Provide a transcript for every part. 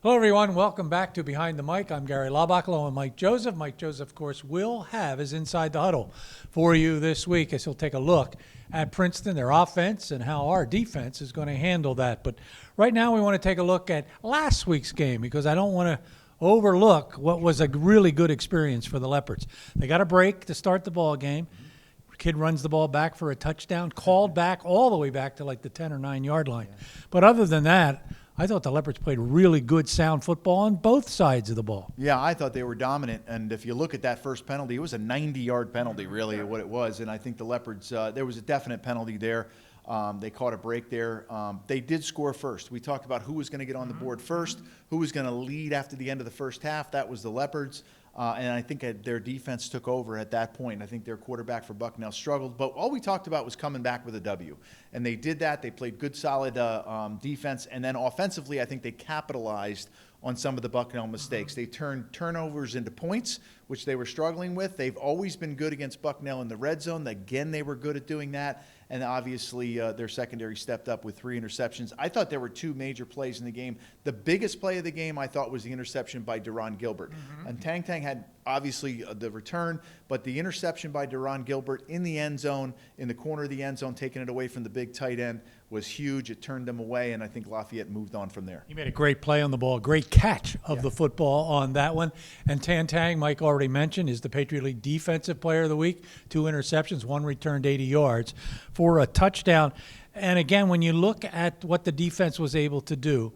Hello, everyone. Welcome back to Behind the Mic. I'm Gary Labacalo and Mike Joseph. Mike Joseph, of course, will have his Inside the Huddle for you this week as he'll take a look at Princeton, their offense, and how our defense is going to handle that. But right now we want to take a look at last week's game because I don't want to overlook what was a really good experience for the Leopards. They got a break to start the ball game. Kid runs the ball back for a touchdown, called back all the way back to like the 10 or 9 yard line. But other than that, I thought the Leopards played really good, sound football on both sides of the ball. Yeah, I thought they were dominant. And if you look at that first penalty, it was a 90-yard penalty, really, what it was. And I think the Leopards, there was a definite penalty there. They caught a break there. They did score first. We talked about who was going to get on the board first, who was going to lead after the end of the first half. That was the Leopards. And I think their defense took over at that point. I think their quarterback for Bucknell struggled. But all we talked about was coming back with a W. And they did that. They played good, solid defense. And then offensively, I think they capitalized on some of the Bucknell mistakes. They turned turnovers into points, which they were struggling with. They've always been good against Bucknell in the red zone. Again, they were good at doing that. And obviously, their secondary stepped up with 3 interceptions. I thought there were 2 major plays in the game. The biggest play of the game, I thought, was the interception by Deron Gilbert. And Tang Tang had, obviously, the return, but the interception by Deron Gilbert in the end zone, in the corner of the end zone, taking it away from the big tight end, was huge. It turned them away, and I think Lafayette moved on from there. He made a great play on the ball, great catch of the football on that one. And Tang Tang, Mike already mentioned, is the Patriot League Defensive Player of the Week. 2 interceptions, 1 returned 80 yards for a touchdown. And again, when you look at what the defense was able to do,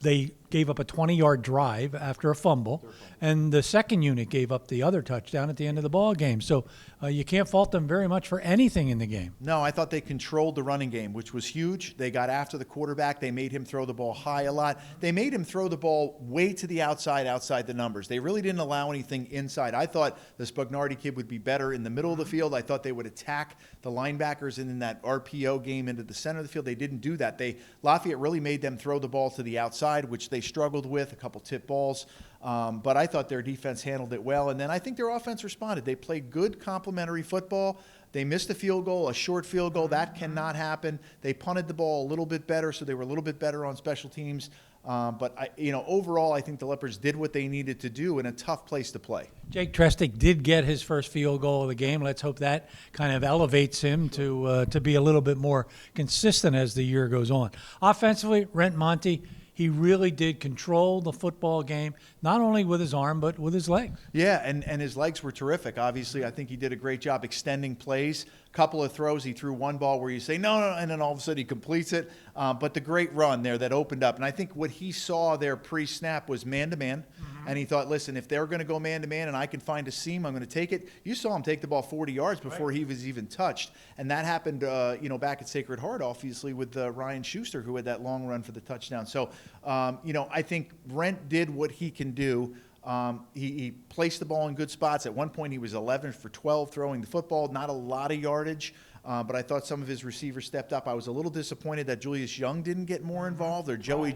they gave up a 20-yard drive after a fumble, and the second unit gave up the other touchdown at the end of the ball game. So you can't fault them very much for anything in the game. No, I thought they controlled the running game, which was huge. They got after the quarterback. They made him throw the ball high a lot. They made him throw the ball way to the outside the numbers. They really didn't allow anything inside. I thought the Spugnardi kid would be better in the middle of the field. I thought they would attack the linebackers in that RPO game into the center of the field. They didn't do that. Lafayette really made them throw the ball to the outside, which they struggled with, a couple tip balls. But I thought their defense handled it well. And then I think their offense responded. They played good complementary football. They missed a field goal, a short field goal. That cannot happen. They punted the ball a little bit better, so they were a little bit better on special teams. But overall, I think the Leopards did what they needed to do in a tough place to play. Jake Trestic did get his first field goal of the game. Let's hope that kind of elevates him to be a little bit more consistent as the year goes on. Offensively, Rent Monty, he really did control the football game, not only with his arm, but with his legs. Yeah, and his legs were terrific. Obviously, I think he did a great job extending plays. Couple of throws, he threw one ball where you say, no, and then all of a sudden he completes it. But the great run there that opened up. And I think what he saw there pre-snap was man-to-man. And he thought, listen, if they're going to go man-to-man and I can find a seam, I'm going to take it. You saw him take the ball 40 yards before he was even touched. And that happened, back at Sacred Heart, obviously, with Ryan Schuster, who had that long run for the touchdown. So, I think Rent did what he can do. He placed the ball in good spots. At one point, he was 11 for 12 throwing the football. Not a lot of yardage, but I thought some of his receivers stepped up. I was a little disappointed that Julius Young didn't get more involved, or Joey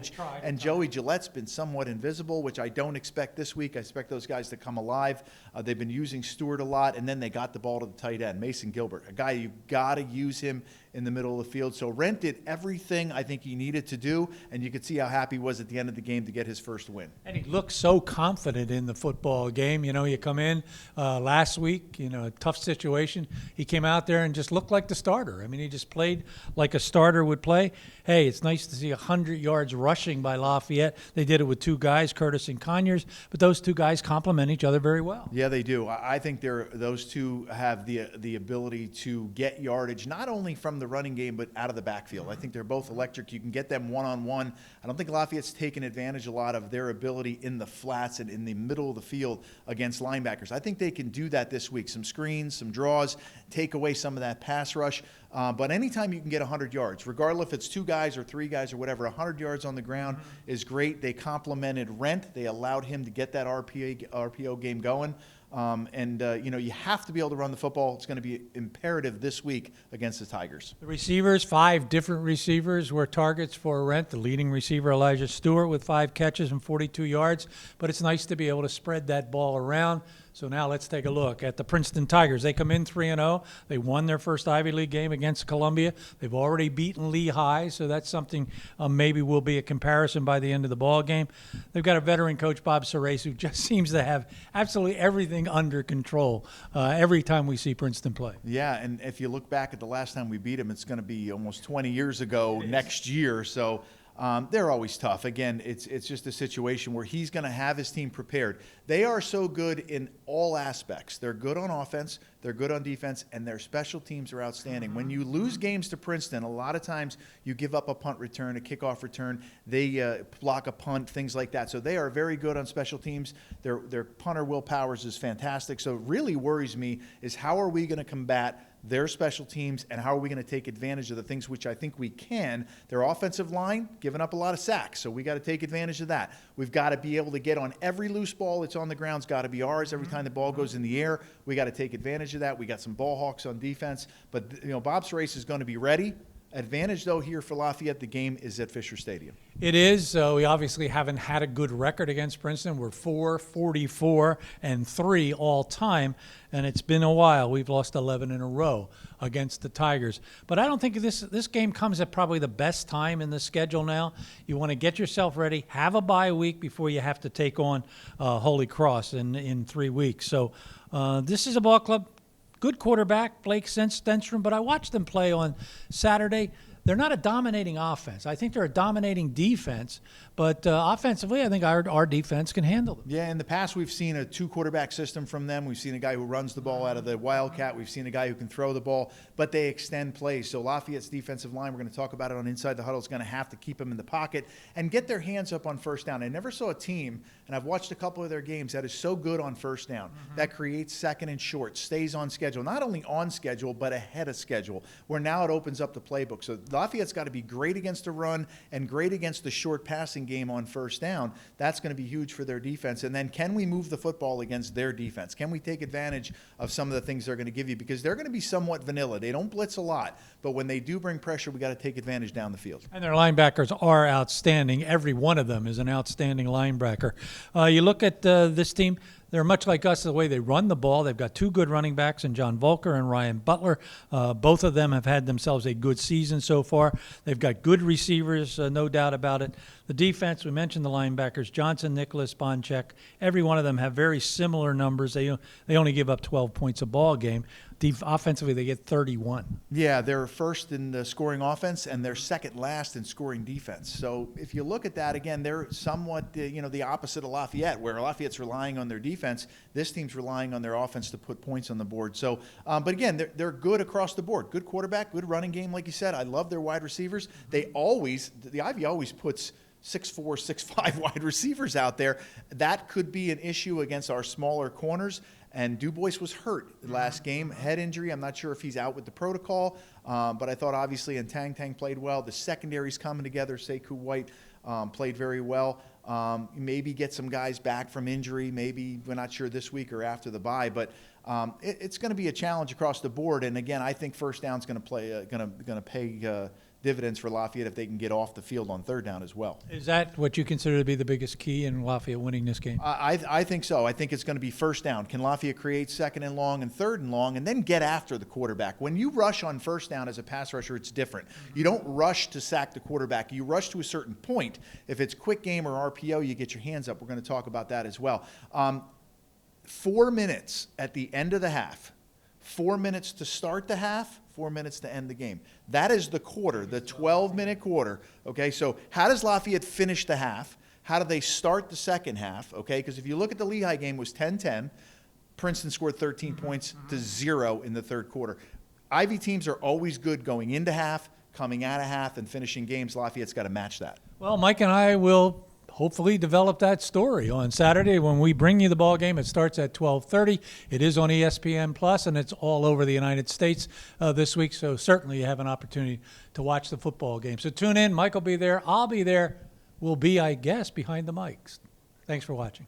Gillette's been somewhat invisible, which I don't expect this week. I expect those guys to come alive. They've been using Stewart a lot, and then they got the ball to the tight end, Mason Gilbert, a guy you've got to use him in the middle of the field. So Rent did everything I think he needed to do, and you could see how happy he was at the end of the game to get his first win. And he looked so confident in the football game. You come in last week, a tough situation. He came out there and just looked like the starter. I mean, he just played like a starter would play. Hey, it's nice to see 100 yards rushing by Lafayette. They did it with 2 guys, Curtis and Conyers, but those 2 guys complement each other very well. Yeah, they do. I think those 2 have the ability to get yardage, not only from the running game, but out of the backfield. I think they're both electric. You can get them one-on-one. I don't think Lafayette's taken advantage a lot of their ability in the flats and in the middle of the field against linebackers. I think they can do that this week. Some screens, some draws, take away some of that pass rush. But anytime you can get 100 yards, regardless if it's 2 guys or 3 guys or whatever, 100 yards on the ground is great. They complemented Rent. They allowed him to get that RPO game going. You have to be able to run the football. It's going to be imperative this week against the Tigers. The receivers, 5 different receivers were targets for Rent. The leading receiver, Elijah Stewart, with 5 catches and 42 yards. But it's nice to be able to spread that ball around. So now let's take a look at the Princeton Tigers. They come in 3-0. They won their first Ivy League game against Columbia. They've already beaten Lehigh, so that's something maybe will be a comparison by the end of the ball game. They've got a veteran coach, Bob Serace, who just seems to have absolutely everything under control every time we see Princeton play. Yeah, and if you look back at the last time we beat them, it's going to be almost 20 years ago next year. So they're always tough. Again, it's just a situation where he's going to have his team prepared. They are so good in all aspects. They're good on offense, they're good on defense, and their special teams are outstanding. When you lose games to Princeton, a lot of times you give up a punt return, a kickoff return, they block a punt, things like that. So they are very good on special teams. Their punter, Will Powers, is fantastic. So it really worries me is how are we going to combat their special teams, and how are we going to take advantage of the things which I think we can. Their offensive line, giving up a lot of sacks, so we got to take advantage of that. We've got to be able to get on every loose ball that's on the ground. It's got to be ours. Every time the ball goes in the air, we got to take advantage of that. We got some ball hawks on defense, but Bob Serace is going to be ready. Advantage, though, here for Lafayette, the game is at Fisher Stadium. It is. We obviously haven't had a good record against Princeton. We're 4-44-3 all time, and it's been a while. We've lost 11 in a row against the Tigers. But I don't think this game comes at probably the best time in the schedule now. You want to get yourself ready, have a bye week before you have to take on Holy Cross in 3 weeks. So this is a ball club. Good quarterback, Blake Stenstrom, but I watched them play on Saturday. They're not a dominating offense. I think they're a dominating defense, but offensively, I think our defense can handle them. Yeah, in the past, we've seen a two-quarterback system from them. We've seen a guy who runs the ball out of the Wildcat. We've seen a guy who can throw the ball, but they extend plays. So Lafayette's defensive line, we're going to talk about it on Inside the Huddle, is going to have to keep them in the pocket and get their hands up on first down. I never saw a team, and I've watched a couple of their games, that is so good on first down, that creates second and short, stays on schedule. Not only on schedule, but ahead of schedule, where now it opens up the playbook. So Lafayette's got to be great against the run and great against the short passing game on first down. That's going to be huge for their defense. And then can we move the football against their defense? Can we take advantage of some of the things they're going to give you? Because they're going to be somewhat vanilla. They don't blitz a lot, but when they do bring pressure, we got to take advantage down the field. And their linebackers are outstanding. Every one of them is an outstanding linebacker. You look at this team. They're much like us the way they run the ball. They've got two good running backs in John Volker and Ryan Butler. Both of them have had themselves a good season so far. They've got good receivers, no doubt about it. The defense, we mentioned the linebackers, Johnson, Nicholas, Bonchek. Every one of them have very similar numbers. They only give up 12 points a ball game. Offensively, they get 31. Yeah, they're first in the scoring offense, and they're second last in scoring defense. So if you look at that, again, they're somewhat the opposite of Lafayette, where Lafayette's relying on their defense. This team's relying on their offense to put points on the board. So, but again, they're good across the board. Good quarterback, good running game, like you said. I love their wide receivers. The Ivy always puts 6'4", 6'5" wide receivers out there. That could be an issue against our smaller corners. And DuBois was hurt last game, head injury. I'm not sure if he's out with the protocol, but I thought obviously and Tang played well. The secondary's coming together. Sekou White played very well. Maybe get some guys back from injury. Maybe we're not sure this week or after the bye, but it's going to be a challenge across the board. And again, I think first down's going to pay dividends for Lafayette if they can get off the field on third down as well. Is that what you consider to be the biggest key in Lafayette winning this game? I think so. I think it's going to be first down. Can Lafayette create second and long and third and long and then get after the quarterback? When you rush on first down as a pass rusher, it's different. You don't rush to sack the quarterback. You rush to a certain point. If it's quick game or RPO, you get your hands up. We're going to talk about that as well. 4 minutes at the end of the half. 4 minutes to start the half, 4 minutes to end the game. That is the quarter, the 12-minute quarter. Okay, so how does Lafayette finish the half? How do they start the second half? Okay, because if you look at the Lehigh game, it was 10-10. Princeton scored 13 points to 0 in the third quarter. Ivy teams are always good going into half, coming out of half, and finishing games. Lafayette's got to match that. Well, Mike and I will hopefully develop that story on Saturday when we bring you the ball game. It starts at 12:30. It is on ESPN Plus, and it's all over the United States this week. So certainly you have an opportunity to watch the football game. So tune in. Mike will be there. I'll be there. We'll be, I guess, behind the mics. Thanks for watching.